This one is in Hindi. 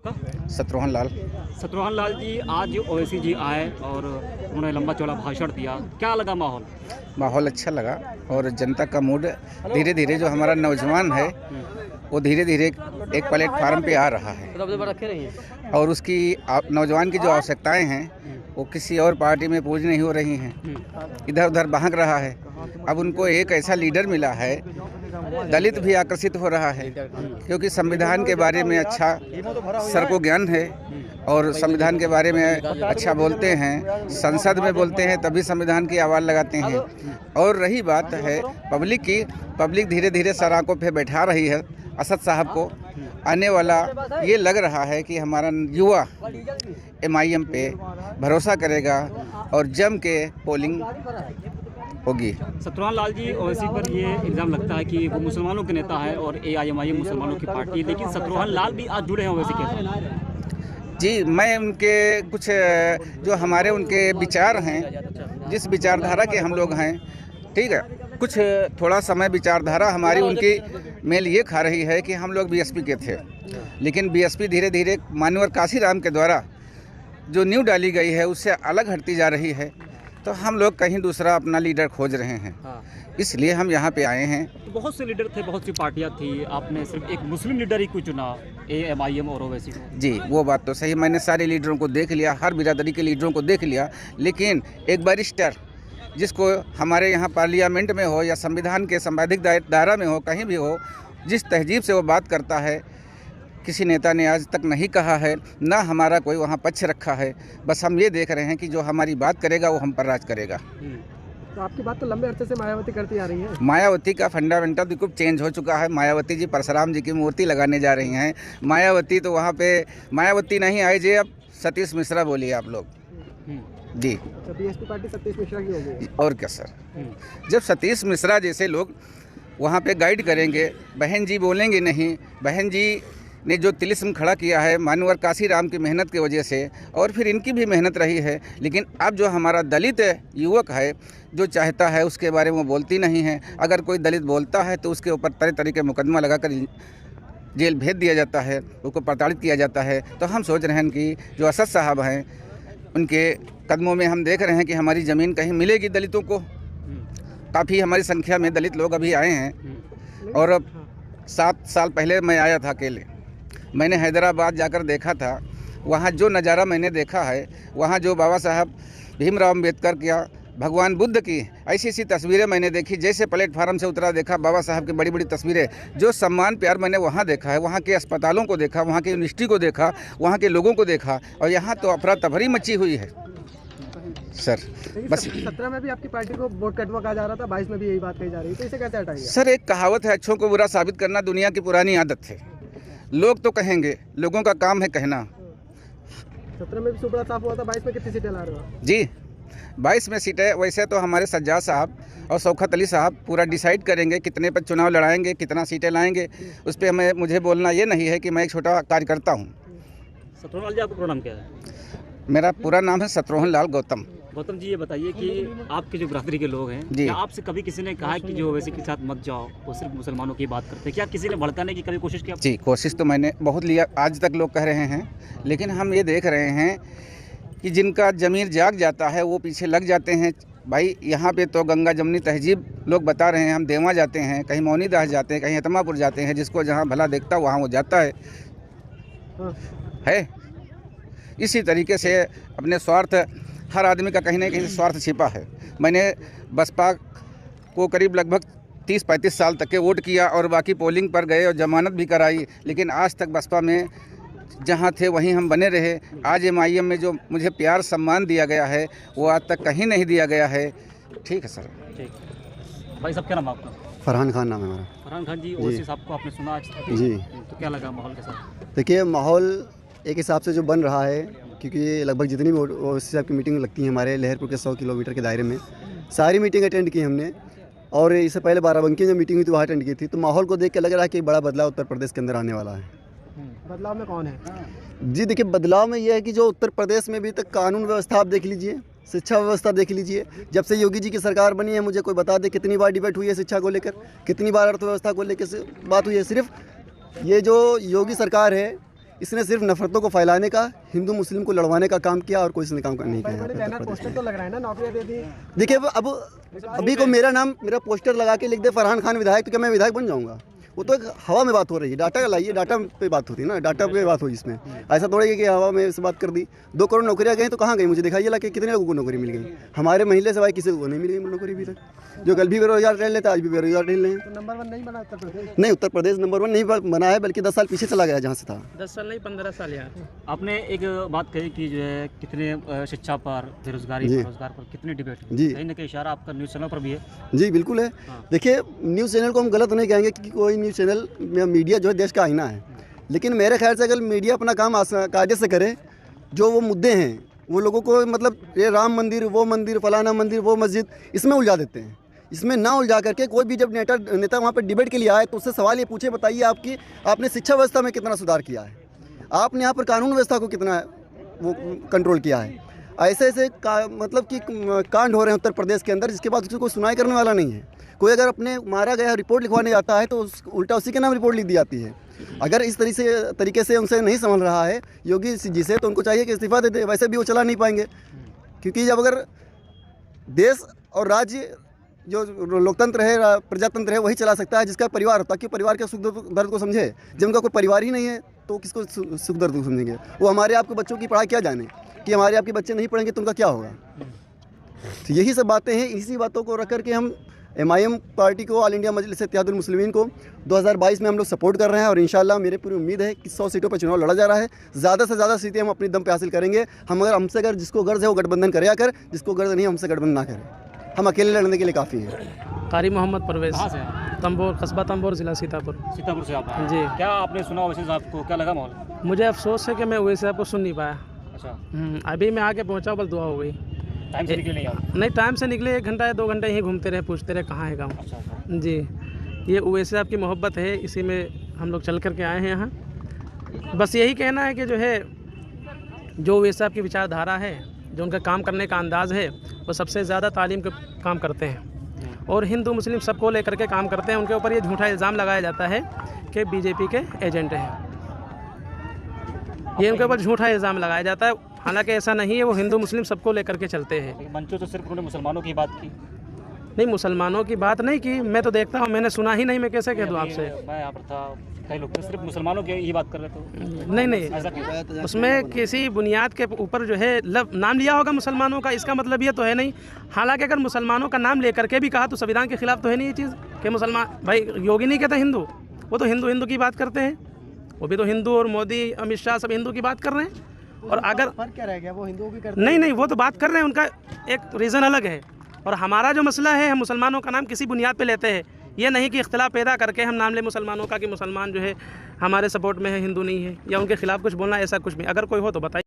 शत्रुघ्न लाल। शत्रुघ्न लाल जी, आज ओवैसी जी आए और उन्होंने लंबा चौड़ा भाषण दिया, क्या लगा माहौल? माहौल अच्छा लगा और जनता का मूड धीरे धीरे, जो हमारा नौजवान है वो धीरे धीरे एक प्लेटफार्म पे आ रहा है और उसकी नौजवान की जो आवश्यकताएं हैं वो किसी और पार्टी में पूरी नहीं हो रही हैं, इधर उधर बहक रहा है। अब उनको एक ऐसा लीडर मिला है, दलित भी आकर्षित हो रहा है क्योंकि संविधान के बारे में अच्छा सर को ज्ञान है और संविधान के बारे में अच्छा बोलते हैं, संसद में बोलते हैं तभी संविधान की आवाज़ लगाते हैं। और रही बात है पब्लिक की, पब्लिक धीरे धीरे सराकों पे बैठा रही है असद साहब को। आने वाला ये लग रहा है कि हमारा युवा MIM पे भरोसा करेगा और जम के पोलिंग होगी। शत्रुघ्न लाल जी, ओवैसी पर ये इल्ज़ाम लगता है कि वो मुसलमानों के नेता है और AIMIM मुसलमानों की पार्टी है, लेकिन शत्रुघ्न लाल भी आज जुड़े हैं ओवैसी के साथ। जी, मैं उनके कुछ जो हमारे उनके विचार हैं, जिस विचारधारा के हम लोग हैं, ठीक है, कुछ थोड़ा समय विचारधारा हमारी उनकी मेल ये खा रही है कि हम लोग BSP के थे, लेकिन BSP धीरे धीरे मानवर काशीराम के द्वारा जो नींव डाली गई है उससे अलग हटती जा रही है, तो हम लोग कहीं दूसरा अपना लीडर खोज रहे हैं। इसलिए हम यहाँ पे आए हैं। तो बहुत से लीडर थे, बहुत सी पार्टियाँ थी, आपने सिर्फ एक मुस्लिम लीडर ही क्यों चुना, AIMIM और ओवैसी को? जी, वो बात तो सही, मैंने सारे लीडरों को देख लिया, हर बिरादरी के लीडरों को देख लिया, लेकिन एक बैरिस्टर जिसको हमारे यहाँ पार्लियामेंट में हो या संविधान के संवैधानिक दायरा में हो, कहीं भी हो, जिस तहजीब से वो बात करता है, किसी नेता ने आज तक नहीं कहा है, ना हमारा कोई वहाँ पक्ष रखा है। बस हम ये देख रहे हैं कि जो हमारी बात करेगा वो हम पर राज करेगा। तो आपकी बात तो लंबे अरसे से मायावती करती आ रही है। मायावती का फंडामेंटल बिल्कुल चेंज हो चुका है। मायावती जी परशुराम जी की मूर्ति लगाने जा रही हैं। मायावती तो वहाँ पे मायावती नहीं आई जी, अब सतीश मिश्रा बोलिए आप लोग जी। तो BSP पार्टी सतीश मिश्रा की होगी। और क्या सर, जब सतीश मिश्रा जैसे लोग वहाँ पे गाइड करेंगे, बहन जी बोलेंगे नहीं, बहन जी ने जो तिलिस्म खड़ा किया है मानवर काशीराम की मेहनत की वजह से, और फिर इनकी भी मेहनत रही है, लेकिन अब जो हमारा दलित युवक है जो चाहता है उसके बारे में वो बोलती नहीं है। अगर कोई दलित बोलता है तो उसके ऊपर तरह तरह के मुकदमा लगाकर जेल भेज दिया जाता है, उसको प्रताड़ित किया जाता है। तो हम सोच रहे हैं कि जो असद साहब हैं उनके कदमों में हम देख रहे हैं कि हमारी ज़मीन कहीं मिलेगी दलितों को। काफ़ी हमारी संख्या में दलित लोग अभी आए हैं और 7 साल पहले मैं आया था अकेले, मैंने हैदराबाद जाकर देखा था। वहाँ जो नज़ारा मैंने देखा है, वहाँ जो बाबा साहब भीमराव अम्बेडकर किया, भगवान बुद्ध की ऐसी ऐसी तस्वीरें मैंने देखी। जैसे प्लेटफार्म से उतरा देखा बाबा साहब की बड़ी बड़ी तस्वीरें, जो सम्मान प्यार मैंने वहाँ देखा है, वहाँ के अस्पतालों को देखा, वहाँ की यूनिवर्सिटी को देखा, वहाँ के लोगों को देखा, और यहाँ तो अफरा तफरी मची हुई है सर। बस 17 में भी आपकी पार्टी को वोट कटवा कहा जा रहा था, 22 में भी यही बात कही जा रही है, तो इसे कैसे हटाएंगे? सर, एक कहावत है, अच्छों को बुरा साबित करना दुनिया की पुरानी आदत है। लोग तो कहेंगे, लोगों का काम है कहना। 17 में भी सुपड़ा साफ हुआ था, 22 में कितनी सीटें ला रहे हो? जी, 22 में सीटें वैसे तो हमारे सज्जाद साहब और शौकत अली साहब पूरा डिसाइड करेंगे कितने पर चुनाव लड़ाएंगे, कितना सीटें लाएंगे। उस पर मुझे बोलना ये नहीं है कि मैं एक छोटा कार्यकर्ता हूँ। शत्रुघ्न लाल जी, आपका पूरा नाम क्या है? मेरा पूरा नाम है शत्रुघ्न लाल गौतम। गौतम जी, ये बताइए कि आपके जो बिरादरी के लोग हैं, जी, क्या आपसे कभी किसी ने कहा कि जो ओवैसी के साथ मत जाओ, वो सिर्फ मुसलमानों की बात करते हैं? क्या किसी ने भड़काने की कभी कोशिश की? जी, कोशिश तो मैंने बहुत लिया, आज तक लोग कह रहे हैं, लेकिन हम ये देख रहे हैं कि जिनका ज़मीर जाग जाता है वो पीछे लग जाते हैं। भाई, यहाँ पे तो गंगा जमनी तहजीब लोग बता रहे हैं। हम देवा जाते हैं, कहीं मौनी दास जाते हैं, कहीं हतमापुर जाते हैं, जिसको जहाँ भला देखता वहाँ वो जाता है। इसी तरीके से अपने स्वार्थ, हर आदमी का कहीं ना कहीं स्वार्थ छिपा है। मैंने बसपा को करीब लगभग 30-35 साल तक के वोट किया और बाकी पोलिंग पर गए और जमानत भी कराई, लेकिन आज तक बसपा में जहाँ थे वहीं हम बने रहे। आज MIM में जो मुझे प्यार सम्मान दिया गया है वो आज तक कहीं नहीं दिया गया है। ठीक है सर। ठीक भाई, सब क्या नाम आपका? फरहान खान नाम है हमारा। फरहान खान जी, ओवैसी साहब को आपने सुना आज तक? जी। तो क्या लगा माहौल के साथ? देखिए, माहौल एक हिसाब से जो बन रहा है, क्योंकि लगभग जितनी भी ओवैसी साहब की मीटिंग लगती है हमारे लहरपुर के 100 किलोमीटर के दायरे में, सारी मीटिंग अटेंड की हमने, और इससे पहले बाराबंकी में मीटिंग हुई तो वहाँ अटेंड की थी। तो माहौल को देख के लग रहा है कि एक बड़ा बदलाव उत्तर प्रदेश के अंदर आने वाला है। बदलाव में कौन है? जी देखिए, बदलाव में ये है कि जो उत्तर प्रदेश में भी तक कानून व्यवस्था आप देख लीजिए, शिक्षा व्यवस्था देख लीजिए। जब से योगी जी की सरकार बनी है, मुझे कोई बता दे कितनी बार डिबेट हुई है शिक्षा को लेकर, कितनी बार अर्थव्यवस्था को लेकर बात हुई है। सिर्फ ये जो योगी सरकार है, इसने सिर्फ नफरतों को फैलाने का, हिंदू मुस्लिम को लड़वाने का काम किया और कोई इसने काम नहीं किया। बड़े बैनर पोस्टर तो लग रहा है ना, नौकरियां दे दी। देखिए अब अभी को मेरा पोस्टर लगा के लिख दे फरहान खान विधायक, तो क्या मैं विधायक बन जाऊँगा? वो तो एक हवा में बात हो रही है, डाटा लाइए, डाटा पे बात होती है ना, डाटा पे बात हुई इसमें। ऐसा थोड़ा है कि हवा में इस बात कर दी। 2 करोड़ नौकरियाँ गई तो कहाँ गई? मुझे दिखाइए ला के कितने लोगों को नौकरी मिल गई? हमारे महिला सिवाय किसी को नहीं मिल गई नौकरी अभी तक। जो कल भी बेरोजगार रह लेते आज भी बेरोजगार रह रहे हैं। तो नंबर 1 नहीं बना उत्तर प्रदेश? नहीं, उत्तर प्रदेश नंबर 1 नहीं बना है, बल्कि 10 साल पीछे चला गया जहाँ से था। 10 साल नहीं 15 साल यार। आपने एक बात कही कि जो है कितने शिक्षा पर, बेरोजगारी जी। पर, रोजगार पर कितनी डिबेट है, जी। कहीं ना कहीं इशारा आपका न्यूज़ चैनल पर भी है। जी बिल्कुल है। हाँ। देखिए, न्यूज़ चैनल को हम गलत नहीं कहेंगे कि कोई न्यूज़ चैनल मीडिया जो है देश का आईना है, लेकिन मेरे ख्याल से अगर मीडिया अपना काम कायदे से करे, जो वो मुद्दे हैं वो लोगों को, मतलब ये राम मंदिर, वो मंदिर, फलाना मंदिर, वो मस्जिद, इसमें उलझा देते हैं। इसमें ना उलझा करके कोई भी जब नेता वहाँ पर डिबेट के लिए आए तो उससे सवाल ये पूछे, बताइए आपने शिक्षा व्यवस्था में कितना सुधार किया है, आपने यहाँ पर कानून व्यवस्था को कितना वो कंट्रोल किया है। ऐसे मतलब कि कांड हो रहे हैं उत्तर प्रदेश के अंदर, जिसके बाद उसको कोई सुनाई करने वाला नहीं है। कोई अगर अपने मारा गया रिपोर्ट लिखवाने जाता है तो उल्टा उसी के नाम रिपोर्ट लिख दी जाती है। अगर इस तरीके से उनसे नहीं संभल रहा है योगी जी से, तो उनको चाहिए कि इस्तीफा दे दे। वैसे भी वो चला नहीं पाएंगे, क्योंकि जब अगर देश और राज्य जो लोकतंत्र है, प्रजातंत्र है, वही चला सकता है जिसका परिवार होता है, कि परिवार के सुख दर्द को समझे। जब उनका कोई परिवार ही नहीं है तो किसको सुख दर्द को समझेंगे? वो हमारे आपके बच्चों की पढ़ाई क्या जाने कि हमारे आपके बच्चे नहीं पढ़ेंगे तो उनका क्या होगा? तो यही सब बातें हैं। इसी बातों को रख कर के हम MIM पार्टी को, ऑल इंडिया मजलिस इत्तेहादुल मुस्लिमीन को 2022 में हम लोग सपोर्ट कर रहे हैं, और इंशाल्लाह मेरे पूरी उम्मीद है कि 100 सीटों पर चुनाव लड़ा जा रहा है। ज़्यादा से ज़्यादा सीटें हम अपनी दम पे हासिल करेंगे। हमसे अगर जिसको गर्ज है वो गठबंधन करे, कर जिसको गर्ज नहीं हमसे गठबंधन ना करे। हम अकेले लड़ने के लिए काफ़ी हैं। कारी मोहम्मद परवेज़, कहाँ से हैं? तंबोर, कस्बा तंबोर, जिला सीतापुर। सीतापुर से आप आए? जी। क्या आपने सुना वैसे आपको क्या लगा माहौल? मुझे अफसोस है कि मैं वैसे आपको सुन नहीं पाया। अच्छा, अभी मैं आके पहुंचा, बस दुआ हो गई। टाइम से निकले नहीं आप? नहीं, टाइम से निकले, 1 घंटा या 2 घंटे यहीं घूमते रहे, पूछते रहे कहाँ है गाँव। अच्छा अच्छा। जी, ये वैसे आपकी मोहब्बत है, इसी में हम लोग चल कर के आए हैं यहाँ। बस यही कहना है कि जो है, जो वैसे आपकी विचारधारा है, जो उनका काम करने का अंदाज़ है, वो सबसे ज़्यादा तालीम के काम करते हैं और हिंदू मुस्लिम सबको लेकर के काम करते हैं। उनके ऊपर ये झूठा इल्ज़ाम लगाया जाता है कि BJP के एजेंट हैं। ये उनके ऊपर झूठा इल्ज़ाम लगाया जाता है, हालांकि ऐसा नहीं है। वो हिंदू मुस्लिम सबको लेकर के चलते हैं। मंचों तो सिर्फ उन्होंने मुसलमानों की बात की। नहीं, मुसलमानों की बात नहीं की, मैं तो देखता हूँ, मैंने सुना ही नहीं, मैं कैसे कह दूँ आपसे? मैं यहाँ पर था, कई लोग तो सिर्फ मुसलमानों की ही बात कर रहे थे। नहीं, ऐसा क्यों? उसमें किसी बुनियाद के ऊपर जो है नाम लिया होगा मुसलमानों का, इसका मतलब ये तो है नहीं। हालांकि अगर मुसलमानों का नाम लेकर के भी कहा तो संविधान के खिलाफ तो है नहीं ये चीज़ कि मुसलमान। भाई योगी नहीं कहते हिंदू, वो तो हिंदू की बात करते हैं। वो भी तो हिंदू, और मोदी, अमित शाह सब हिंदू की बात कर रहे हैं। और अगर फर्क क्या रह गया? वो हिंदुओं की करते नहीं, वो तो बात कर रहे हैं, उनका एक रीज़न अलग है। और हमारा जो मसला है, हम मुसलमानों का नाम किसी बुनियाद पे लेते हैं। ये नहीं कि इख्तिलाफ पैदा करके हम नाम ले मुसलमानों का कि मुसलमान जो है हमारे सपोर्ट में है, हिंदू नहीं है, या उनके खिलाफ कुछ बोलना, ऐसा कुछ भी। अगर कोई हो तो बताइए।